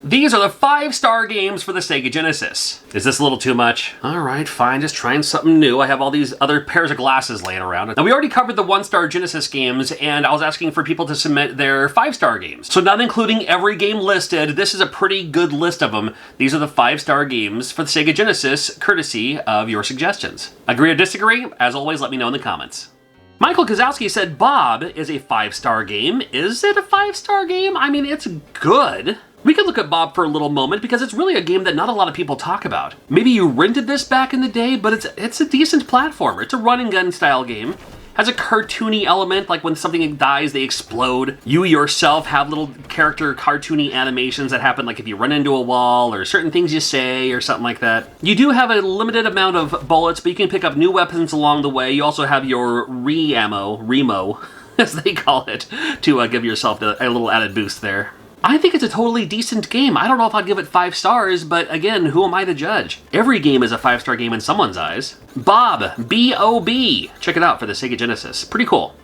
These are the 5-star games for the Sega Genesis. Is this a little too much? All right, fine, just trying something new. I have all these other pairs of glasses laying around. Now, we already covered the 1-star Genesis games, and I was asking for people to submit their 5-star games. So not including every game listed, this is a pretty good list of them. These are the 5-star games for the Sega Genesis, courtesy of your suggestions. Agree or disagree? As always, let me know in the comments. Michael Kozowski said Bob is a 5-star game. Is it a 5-star game? I mean, it's good. We could look at Bob for a little moment because it's really a game that not a lot of people talk about. Maybe you rented this back in the day, but it's a decent platformer. It's a run and gun style game. Has a cartoony element, like when something dies, they explode. You yourself have little character cartoony animations that happen, like if you run into a wall or certain things you say or something like that. You do have a limited amount of bullets, but you can pick up new weapons along the way. You also have your Remo, as they call it, to give yourself a little added boost there. I think it's a totally decent game. I don't know if I'd give it 5 stars, but again, who am I to judge? Every game is a 5-star game in someone's eyes. Bob, B-O-B. Check it out for the Sega Genesis. Pretty cool.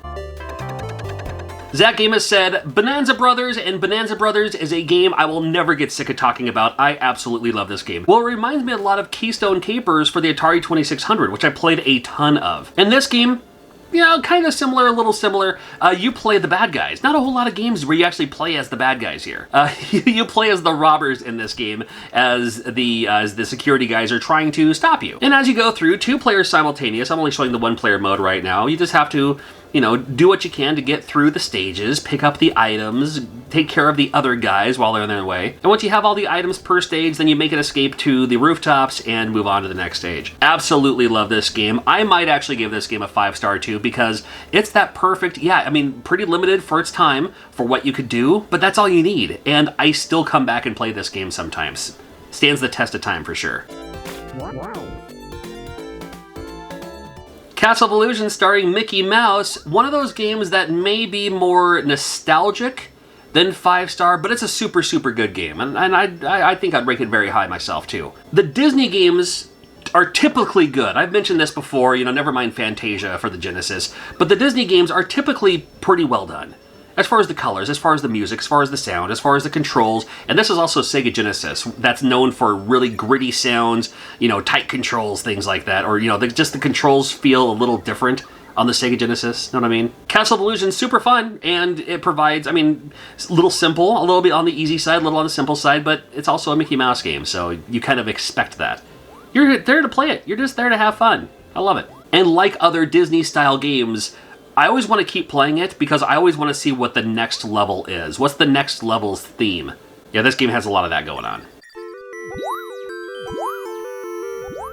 Zach Gamus said, Bonanza Brothers, and Bonanza Brothers is a game I will never get sick of talking about. I absolutely love this game. Well, it reminds me a lot of Keystone Capers for the Atari 2600, which I played a ton of. And this game, you know, kind of similar, a little similar. You play the bad guys. Not a whole lot of games where you actually play as the bad guys here. You play as the robbers in this game, as the security guys are trying to stop you. And as you go through, 2 players simultaneous. I'm only showing the 1-player mode right now. You just have to, you know, do what you can to get through the stages, pick up the items, take care of the other guys while they're on their way. And once you have all the items per stage, then you make an escape to the rooftops and move on to the next stage. Absolutely love this game. I might actually give this game a 5-star too, because it's that perfect, yeah, I mean, pretty limited for its time, for what you could do, but that's all you need. And I still come back and play this game sometimes. Stands the test of time for sure. Wow. Castle of Illusion starring Mickey Mouse, one of those games that may be more nostalgic than 5-star, but it's a super, super good game, and I think I'd rank it very high myself too. The Disney games are typically good. I've mentioned this before, you know, never mind Fantasia for the Genesis, but the Disney games are typically pretty well done. As far as the colors, as far as the music, as far as the sound, as far as the controls, and this is also Sega Genesis, that's known for really gritty sounds, you know, tight controls, things like that, or, you know, just the controls feel a little different on the Sega Genesis, know what I mean? Castle of Illusion's super fun, and it provides, I mean, it's a little simple, a little bit on the easy side, a little on the simple side, but it's also a Mickey Mouse game, so you kind of expect that. You're there to play it, you're just there to have fun. I love it. And like other Disney-style games, I always want to keep playing it because I always want to see what the next level is. What's the next level's theme? Yeah, this game has a lot of that going on.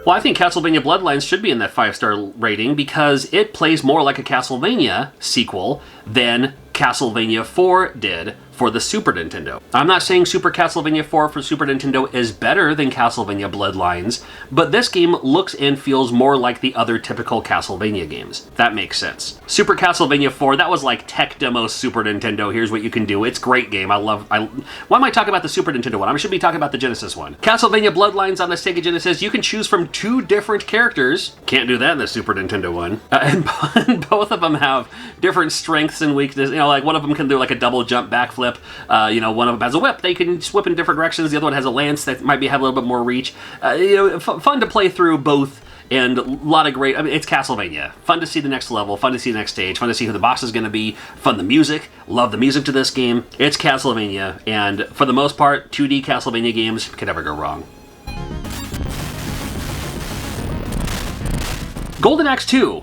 Well, I think Castlevania Bloodlines should be in that 5-star rating because it plays more like a Castlevania sequel than Castlevania 4 did for the Super Nintendo. I'm not saying Super Castlevania 4 for Super Nintendo is better than Castlevania Bloodlines, but this game looks and feels more like the other typical Castlevania games. That makes sense. Super Castlevania 4, that was like tech demo Super Nintendo, here's what you can do. It's a great game. Why am I talking about the Super Nintendo one? I should be talking about the Genesis one. Castlevania Bloodlines on the Sega Genesis, you can choose from 2 different characters. Can't do that in the Super Nintendo one. And both of them have different strengths and weaknesses. You know, like one of them can do like a double jump backflip. You know, one of them has a whip. They can whip in different directions. The other one has a lance that might have a little bit more reach. You know, fun to play through both, and a lot of great. I mean, it's Castlevania. Fun to see the next level. Fun to see the next stage. Fun to see who the boss is going to be. Fun the music. Love the music to this game. It's Castlevania, and for the most part, 2D Castlevania games can never go wrong. Golden Axe 2,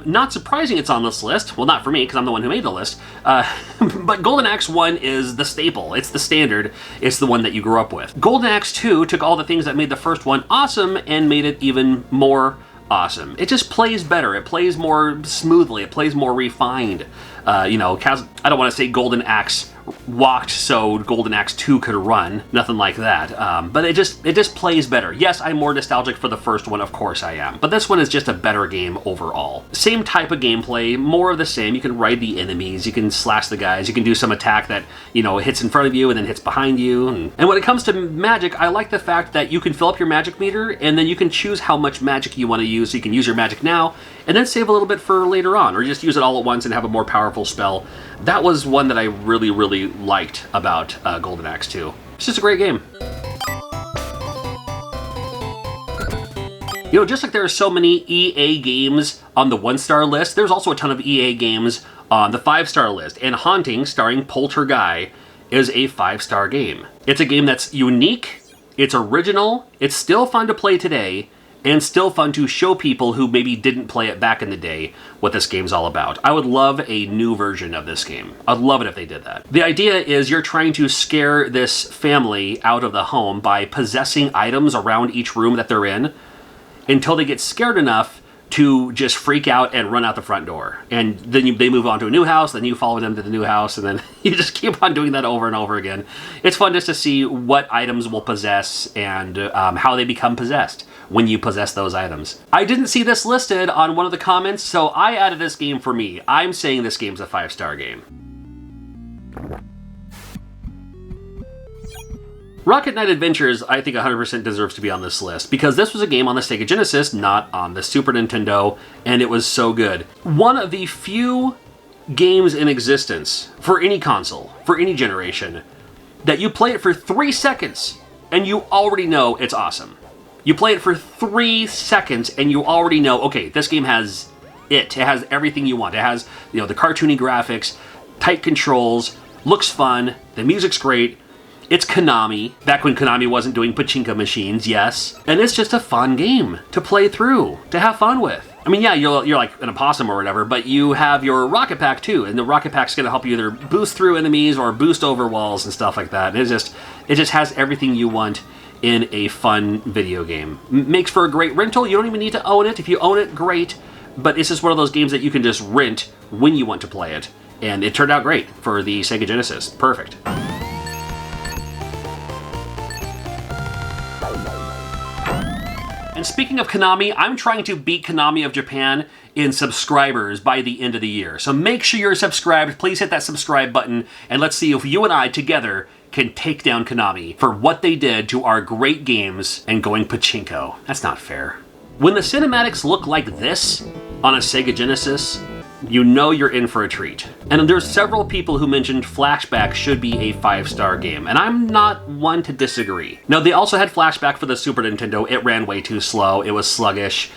not surprising it's on this list. Well, not for me, because I'm the one who made the list. But Golden Axe 1 is the staple. It's the standard. It's the one that you grew up with. Golden Axe 2 took all the things that made the first one awesome and made it even more awesome. It just plays better. It plays more smoothly. It plays more refined. You know, I don't want to say Golden Axe walked so Golden Axe 2 could run, nothing like that, but it just plays better. Yes, I'm more nostalgic for the first one, of course I am, but this one is just a better game overall. Same type of gameplay, more of the same. You can ride the enemies, you can slash the guys, you can do some attack that, you know, hits in front of you and then hits behind you, and when it comes to magic, I like the fact that you can fill up your magic meter, and then you can choose how much magic you want to use, so you can use your magic now, and then save a little bit for later on, or just use it all at once and have a more powerful spell. That was one that I really, really liked about Golden Axe 2. It's just a great game. You know, just like there are so many EA games on the 1-star list, there's also a ton of EA games on the 5-star list. And Haunting, starring Poltergeist, is a 5-star game. It's a game that's unique, it's original, it's still fun to play today, and still fun to show people who maybe didn't play it back in the day what this game's all about. I would love a new version of this game. I'd love it if they did that. The idea is you're trying to scare this family out of the home by possessing items around each room that they're in, until they get scared enough to just freak out and run out the front door. And then they move on to a new house, then you follow them to the new house, and then you just keep on doing that over and over again. It's fun just to see what items will possess and how they become possessed when you possess those items. I didn't see this listed on one of the comments, so I added this game for me. I'm saying this game's a 5-star game. Rocket Knight Adventures, I think 100% deserves to be on this list, because this was a game on the Sega Genesis, not on the Super Nintendo, and it was so good. One of the few games in existence, for any console, for any generation, that you play it for 3 seconds, and you already know it's awesome. You play it for 3 seconds, and you already know, okay, this game has it. It has everything you want. It has, you know, the cartoony graphics, tight controls, looks fun, the music's great. It's Konami, back when Konami wasn't doing pachinko machines, yes. And it's just a fun game to play through, to have fun with. I mean, yeah, you're like an opossum or whatever, but you have your rocket pack too, and the rocket pack's gonna help you either boost through enemies or boost over walls and stuff like that. And it just has everything you want in a fun video game. Makes for a great rental. You don't even need to own it. If you own it, great. But it's just one of those games that you can just rent when you want to play it. And it turned out great for the Sega Genesis. Perfect. And speaking of Konami, I'm trying to beat Konami of Japan in subscribers by the end of the year. So make sure you're subscribed. Please hit that subscribe button, and let's see if you and I together can take down Konami for what they did to our great games and going pachinko. That's not fair. When the cinematics look like this on a Sega Genesis, you know you're in for a treat. And there's several people who mentioned Flashback should be a 5-star game, and I'm not one to disagree. Now, they also had Flashback for the Super Nintendo. It ran way too slow, it was sluggish,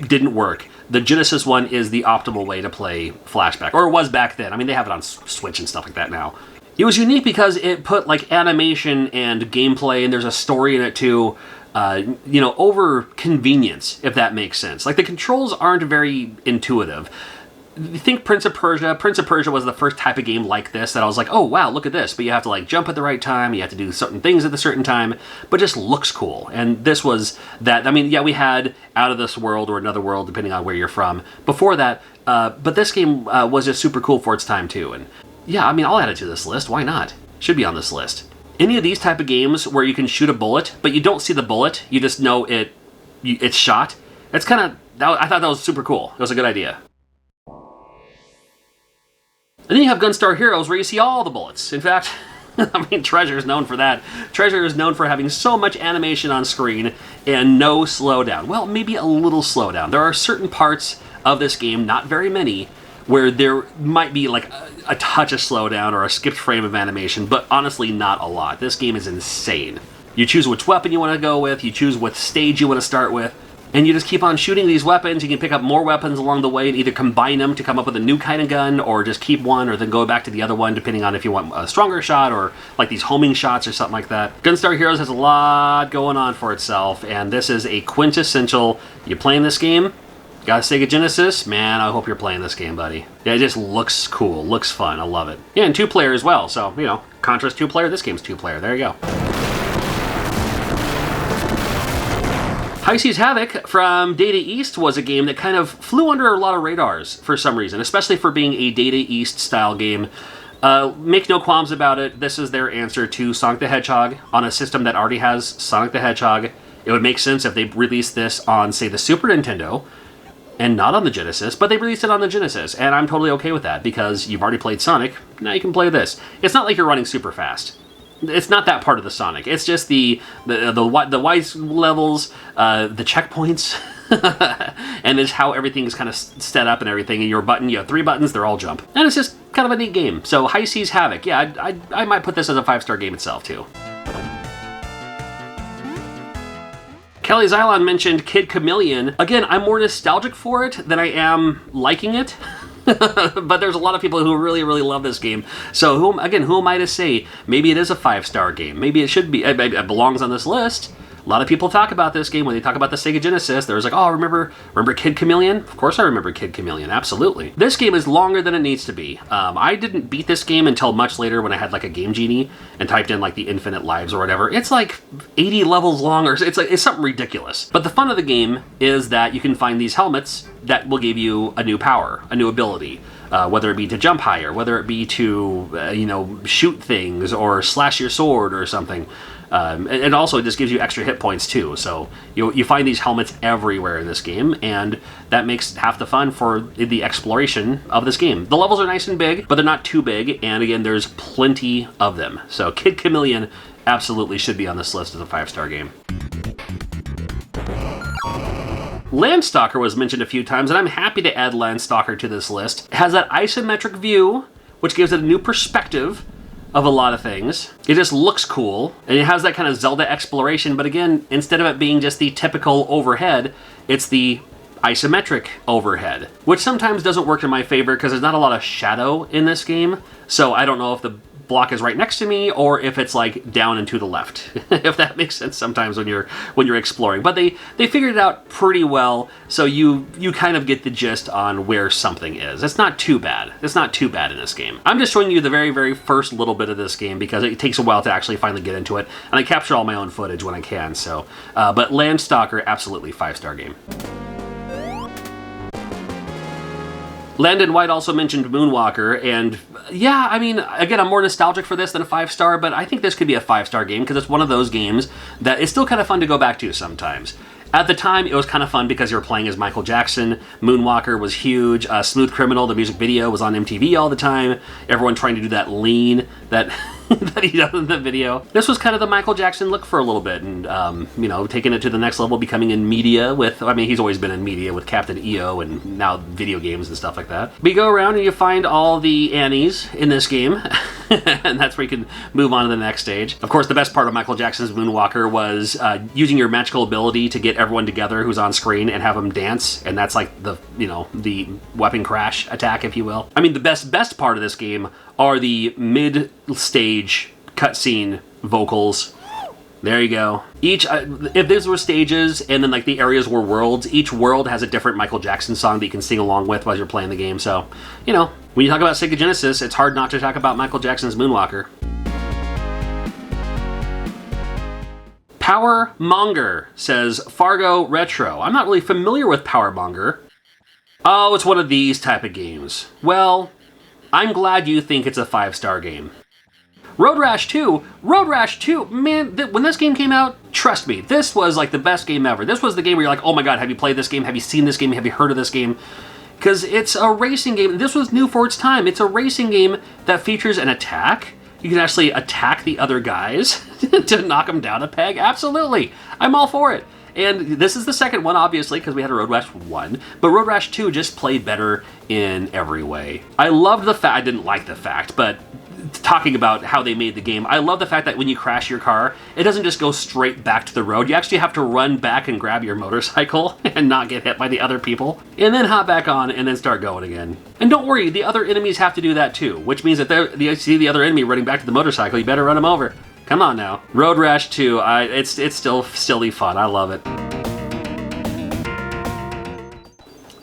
didn't work. The Genesis one is the optimal way to play Flashback, or it was back then. I mean, they have it on Switch and stuff like that now. It was unique because it put like animation and gameplay, and there's a story in it too, you know, over convenience, if that makes sense. Like, the controls aren't very intuitive. You think Prince of Persia. Prince of Persia was the first type of game like this that I was like, oh wow, look at this. But you have to like jump at the right time, you have to do certain things at a certain time, but it just looks cool. And this was that. I mean, yeah, we had Out of This World or Another World, depending on where you're from, before that. But this game was just super cool for its time too. And yeah, I mean, I'll add it to this list. Why not? Should be on this list. Any of these type of games where you can shoot a bullet, but you don't see the bullet, you just know it's shot. It's kind of, I thought that was super cool. It was a good idea. And then you have Gunstar Heroes, where you see all the bullets. In fact, I mean, Treasure is known for that. Treasure is known for having so much animation on screen and no slowdown. Well, maybe a little slowdown. There are certain parts of this game, not very many, where there might be like a touch of slowdown or a skipped frame of animation, but honestly not a lot. This game is insane. You choose which weapon you want to go with, you choose what stage you want to start with, and you just keep on shooting these weapons. You can pick up more weapons along the way and either combine them to come up with a new kind of gun, or just keep one or then go back to the other one, depending on if you want a stronger shot or like these homing shots or something like that. Gunstar Heroes has a lot going on for itself, and this is a quintessential, you playing this game, got a Sega Genesis, man, I hope you're playing this game, buddy. Yeah, it just looks cool, looks fun, I love it. Yeah, and 2-player as well, so, you know, Contra's 2-player, this game's 2-player, there you go. High Seas Havoc from Data East was a game that kind of flew under a lot of radars for some reason, especially for being a Data East style game. Make no qualms about it, this is their answer to Sonic the Hedgehog on a system that already has Sonic the Hedgehog. It would make sense if they released this on, say, the Super Nintendo and not on the Genesis, but they released it on the Genesis, and I'm totally okay with that because you've already played Sonic, now you can play this. It's not like you're running super fast. It's not that part of the Sonic. It's just the wise levels, the checkpoints, and it's how everything's kind of set up and everything. And your button, you have 3 buttons, they're all jump. And it's just kind of a neat game. So High Seas Havoc, yeah, I might put this as a 5-star game itself too. Kelly Xylon mentioned Kid Chameleon. Again, I'm more nostalgic for it than I am liking it. But there's a lot of people who really, really love this game. So who am I to say? Maybe it is a 5-star game. Maybe it should be. It belongs on this list. A lot of people talk about this game when they talk about the Sega Genesis. There's like, oh, remember Kid Chameleon? Of course I remember Kid Chameleon, absolutely. This game is longer than it needs to be. I didn't beat this game until much later when I had like a Game Genie and typed in like the infinite lives or whatever. It's like 80 levels long, or it's something ridiculous. But the fun of the game is that you can find these helmets that will give you a new power, a new ability. Whether it be to jump higher, whether it be to, shoot things or slash your sword or something. And also it just gives you extra hit points too. So you find these helmets everywhere in this game, and that makes half the fun for the exploration of this game. The levels are nice and big, but they're not too big, and again, there's plenty of them. So Kid Chameleon absolutely should be on this list as a 5-star game. Landstalker was mentioned a few times, and I'm happy to add Landstalker to this list. It has that isometric view, which gives it a new perspective of a lot of things. It just looks cool, and it has that kind of Zelda exploration, but again, instead of it being just the typical overhead, it's the isometric overhead, which sometimes doesn't work in my favor because there's not a lot of shadow in this game, so I don't know if the block is right next to me or if it's like down and to the left, if that makes sense sometimes when you're exploring. But they figured it out pretty well, so you kind of get the gist on where something is. It's not too bad. It's not too bad in this game. I'm just showing you the very, very first little bit of this game because it takes a while to actually finally get into it, and I capture all my own footage when I can. So, but Landstalker, absolutely 5-star game. Landon White also mentioned Moonwalker, and yeah, I mean, again, I'm more nostalgic for this than a 5-star, but I think this could be a 5-star game because it's one of those games that is still kind of fun to go back to sometimes. At the time, it was kind of fun because you were playing as Michael Jackson. Moonwalker was huge. Smooth Criminal, the music video, was on MTV all the time. Everyone trying to do that lean that that he does in the video. This was kind of the Michael Jackson look for a little bit, and taking it to the next level, becoming in media with, I mean, he's always been in media with Captain EO and now video games and stuff like that. But you go around and you find all the Annies in this game, and that's where you can move on to the next stage. Of course, the best part of Michael Jackson's Moonwalker was using your magical ability to get everyone together who's on screen and have them dance, and that's like the weapon crash attack, if you will. I mean, the best part of this game are the mid-stage cutscene vocals. There you go. Each, if these were stages and then like the areas were worlds, each world has a different Michael Jackson song that you can sing along with while you're playing the game. So, when you talk about Sega Genesis, it's hard not to talk about Michael Jackson's Moonwalker. Power Monger says Fargo Retro. I'm not really familiar with Power Monger. Oh, it's one of these type of games. Well, I'm glad you think it's a 5-star game. Road Rash 2, man, when this game came out, trust me, this was like the best game ever. This was the game where you're like, oh my god, have you played this game? Have you seen this game? Have you heard of this game? Because it's a racing game. This was new for its time. It's a racing game that features an attack. You can actually attack the other guys to knock them down a peg. Absolutely. I'm all for it. And this is the second one, obviously, because we had a Road Rash 1. But Road Rash 2 just played better in every way. I loved the fact, I didn't like the fact, but talking about how they made the game, I love the fact that when you crash your car, it doesn't just go straight back to the road. You actually have to run back and grab your motorcycle and not get hit by the other people. And then hop back on and then start going again. And don't worry, the other enemies have to do that too, which means that you see the other enemy running back to the motorcycle, you better run them over. Come on now. Road Rash 2, it's still silly fun. I love it.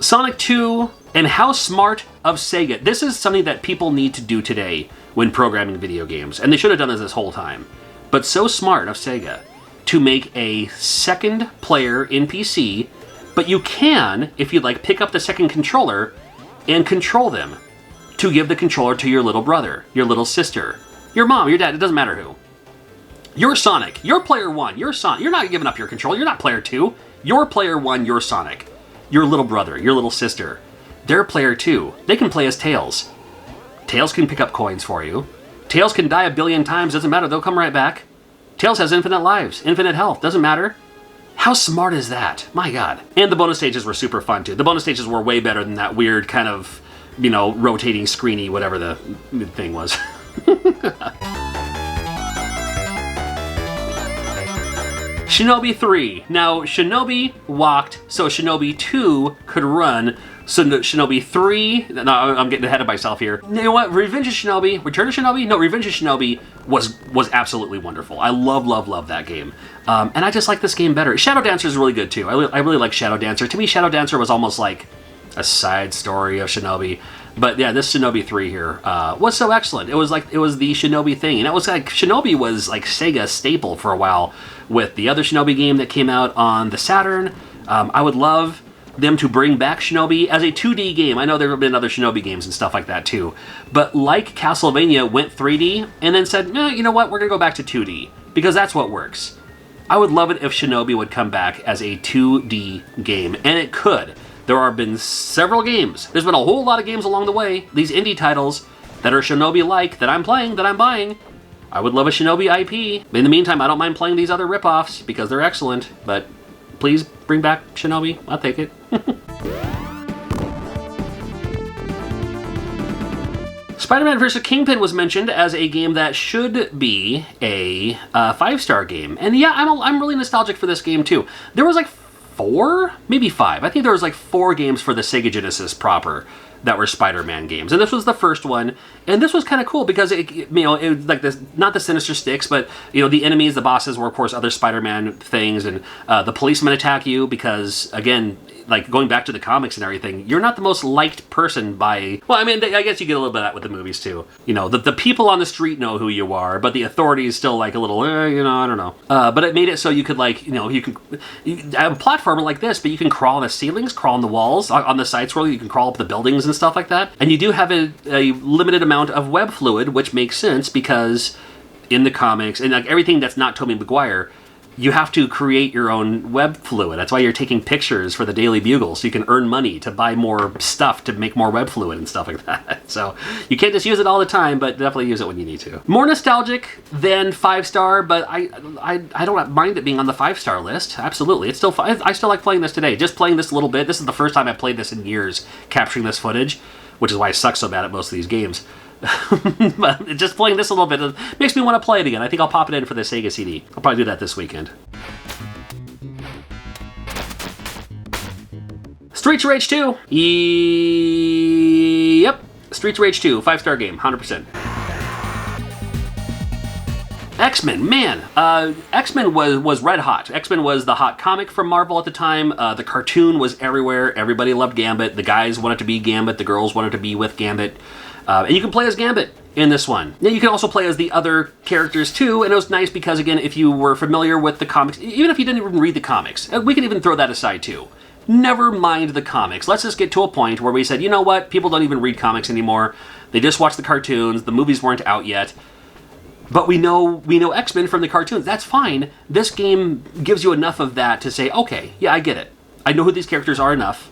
Sonic 2 and how smart of Sega. This is something that people need to do today when programming video games, and they should have done this whole time. But so smart of Sega to make a second player in PC, but you can, if you'd like, pick up the second controller and control them to give the controller to your little brother, your little sister, your mom, your dad, it doesn't matter who. You're Sonic. You're player 1. You're Sonic. You're not giving up your controller. You're not player 2. You're player 1. You're Sonic. Your little brother, your little sister, they're player 2. They can play as Tails. Tails can pick up coins for you. Tails can die 1 billion times. Doesn't matter. They'll come right back. Tails has infinite lives, infinite health. Doesn't matter. How smart is that? My god. And the bonus stages were super fun too. The bonus stages were way better than that weird kind of, rotating screeny, whatever the thing was. Shinobi 3. Now, Shinobi walked, so Shinobi 2 could run. So Shinobi 3, no, I'm getting ahead of myself here. You know what? Revenge of Shinobi, Return of Shinobi? No, Revenge of Shinobi was absolutely wonderful. I love that game. And I just like this game better. Shadow Dancer is really good too. I really like Shadow Dancer. To me, Shadow Dancer was almost like a side story of Shinobi. But yeah, this Shinobi 3 here was so excellent. It was the Shinobi thing. And it was like, Shinobi was like Sega's staple for a while with the other Shinobi game that came out on the Saturn. I would love them to bring back Shinobi as a 2D game. I know there have been other Shinobi games and stuff like that too. But like Castlevania went 3D and then said, no, you know what, we're going to go back to 2D because that's what works. I would love it if Shinobi would come back as a 2D game, and it could. There have been several games. There's been a whole lot of games along the way, these indie titles that are Shinobi-like, that I'm playing, that I'm buying. I would love a Shinobi IP. In the meantime, I don't mind playing these other ripoffs because they're excellent, but please bring back Shinobi. I'll take it. Spider-Man vs. Kingpin was mentioned as a game that should be a 5-star game. And yeah, I'm really nostalgic for this game too. There was like 4, maybe 5. I think there was like 4 games for the Sega Genesis proper that were Spider-Man games, and this was the first one. And this was kind of cool because it was like this, not the Sinister Sticks, but the enemies, the bosses were of course other Spider-Man things, and the policemen attack you because, again, like going back to the comics and everything, you're not the most liked person by, well, I mean, I guess you get a little bit of that with the movies too. The people on the street know who you are, but the authorities still like a little, I don't know. But it made it so you could you have a platformer like this, but you can crawl on the ceilings, crawl on the walls, on the side scroll, you can crawl up the buildings and stuff like that. And you do have a limited amount of web fluid, which makes sense because in the comics, and like everything that's not Tobey Maguire, you have to create your own web fluid. That's why you're taking pictures for the Daily Bugle, so you can earn money to buy more stuff to make more web fluid and stuff like that. So you can't just use it all the time, but definitely use it when you need to. More nostalgic than 5-star, but I don't mind it being on the 5-star list. Absolutely, it's still fun. I still like playing this today. Just playing this a little bit. This is the first time I played this in years, capturing this footage, which is why I suck so bad at most of these games. But just playing this a little bit makes me want to play it again. I think I'll pop it in for the Sega CD. I'll probably do that this weekend. Streets of Rage 2. Yep. Streets of Rage 2. 5-star game. 100%. X-Men, man. X-Men was red hot. X-Men was the hot comic from Marvel at the time. The cartoon was everywhere. Everybody loved Gambit. The guys wanted to be Gambit. The girls wanted to be with Gambit. And you can play as Gambit in this one. Now, you can also play as the other characters too, and it was nice because, again, if you were familiar with the comics, even if you didn't even read the comics, we can even throw that aside too. Never mind the comics. Let's just get to a point where we said, you know what, people don't even read comics anymore. They just watch the cartoons. The movies weren't out yet. But we know X-Men from the cartoons. That's fine. This game gives you enough of that to say, okay, yeah, I get it. I know who these characters are enough.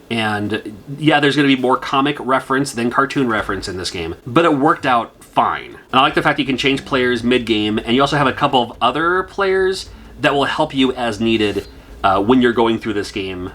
And yeah, there's going to be more comic reference than cartoon reference in this game. But it worked out fine. And I like the fact that you can change players mid-game, and you also have a couple of other players that will help you as needed when you're going through this game,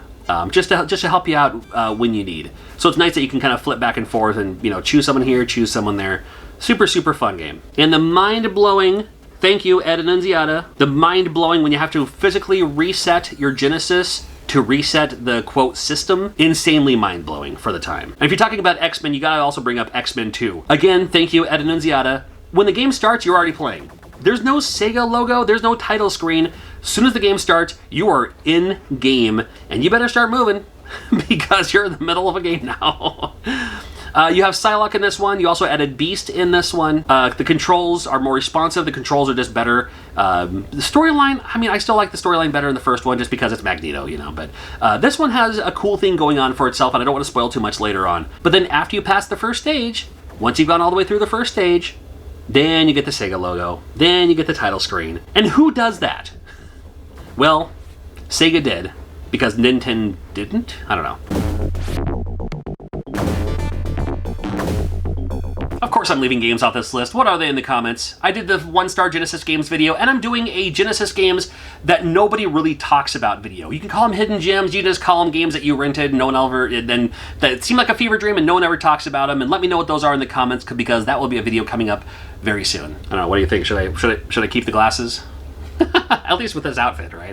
just to help you out when you need. So it's nice that you can kind of flip back and forth and choose someone here, choose someone there. Super, super fun game. And the mind-blowing, thank you, Ed Annunziata, the mind-blowing when you have to physically reset your Genesis to reset the, quote, system, insanely mind-blowing for the time. And if you're talking about X-Men, you gotta also bring up X-Men 2. Again, thank you, Ed Annunziata. When the game starts, you're already playing. There's no Sega logo, there's no title screen. As soon as the game starts, you are in game, and you better start moving because you're in the middle of a game now. You have Psylocke in this one. You also added Beast in this one. The controls are more responsive. The controls are just better. The storyline, I mean, I still like the storyline better in the first one just because it's Magneto, But this one has a cool thing going on for itself, and I don't want to spoil too much later on. But then after you pass the first stage, once you've gone all the way through the first stage, then you get the Sega logo. Then you get the title screen. And who does that? Well, Sega did, because Nintendo didn't? I don't know. Of course I'm leaving games off this list. What are they in the comments? I did the 1-star Genesis games video, and I'm doing a Genesis games that nobody really talks about video. You can call them hidden gems, you just call them games that you rented, no one ever, and that seem like a fever dream and no one ever talks about them, and let me know what those are in the comments because that will be a video coming up very soon. I don't know, what do you think? Should I keep the glasses? At least with his outfit, right?